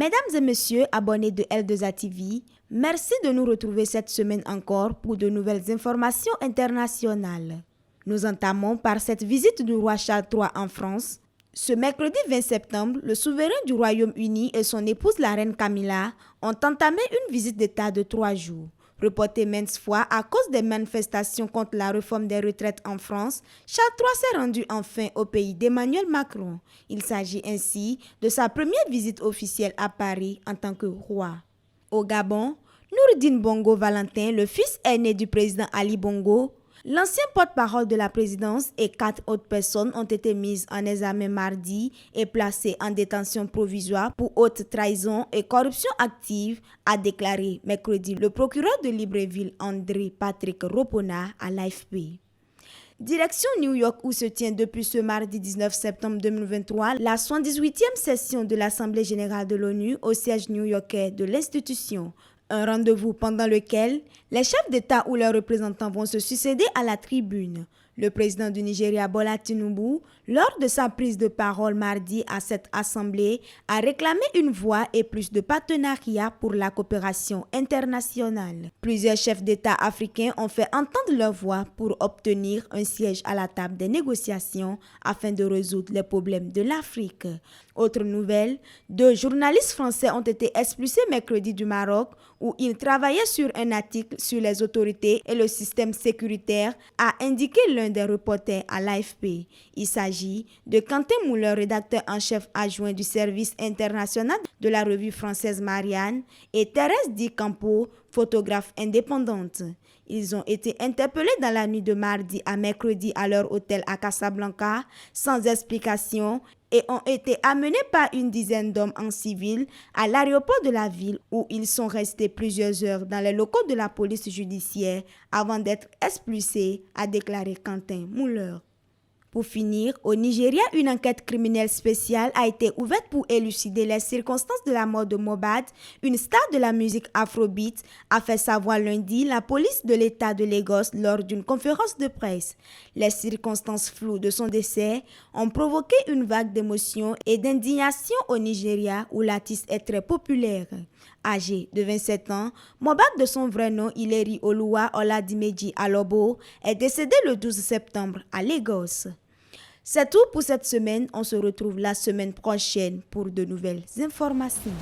Mesdames et messieurs, abonnés de L2A TV, merci de nous retrouver cette semaine encore pour de nouvelles informations internationales. Nous entamons par cette visite du roi Charles III en France. Ce mercredi 20 septembre, le souverain du Royaume-Uni et son épouse la reine Camilla ont entamé une visite d'État de 3 jours. Reporté maintes fois à cause des manifestations contre la réforme des retraites en France, Charles III s'est rendu enfin au pays d'Emmanuel Macron. Il s'agit ainsi de sa première visite officielle à Paris en tant que roi. Au Gabon, Noureddine Bongo Valentin, le fils aîné du président Ali Bongo, l'ancien porte-parole de la présidence et 4 autres personnes ont été mises en examen mardi et placées en détention provisoire pour haute trahison et corruption active, a déclaré mercredi le procureur de Libreville André Patrick Ropona à l'AFP. Direction New York où se tient depuis ce mardi 19 septembre 2023 la 78e session de l'Assemblée générale de l'ONU au siège new-yorkais de l'institution. Un rendez-vous pendant lequel les chefs d'État ou leurs représentants vont se succéder à la tribune. Le président du Nigeria, Bola Tinubu, lors de sa prise de parole mardi à cette assemblée, a réclamé une voix et plus de partenariat pour la coopération internationale. Plusieurs chefs d'État africains ont fait entendre leur voix pour obtenir un siège à la table des négociations afin de résoudre les problèmes de l'Afrique. Autre nouvelle, 2 journalistes français ont été expulsés mercredi du Maroc où ils travaillaient sur un article sur les autorités et le système sécuritaire, a indiqué l'un des reporters à l'AFP. Il s'agit de Quentin Moulin, rédacteur en chef adjoint du service international de la revue française Marianne, et Thérèse Di Campo, photographe indépendante. Ils ont été interpellés dans la nuit de mardi à mercredi à leur hôtel à Casablanca, sans explication, et ont été amenés par une dizaine d'hommes en civil à l'aéroport de la ville où ils sont restés plusieurs heures dans les locaux de la police judiciaire avant d'être expulsés, a déclaré Quentin Moulin. Pour finir, au Nigeria, une enquête criminelle spéciale a été ouverte pour élucider les circonstances de la mort de Mohbad, une star de la musique afrobeat, a fait savoir lundi la police de l'État de Lagos lors d'une conférence de presse. Les circonstances floues de son décès ont provoqué une vague d'émotion et d'indignation au Nigeria où l'artiste est très populaire. Âgé de 27 ans, Mohbad, de son vrai nom Ileri Oluwa Oladimeji Alobo, est décédé le 12 septembre à Lagos. C'est tout pour cette semaine. On se retrouve la semaine prochaine pour de nouvelles informations.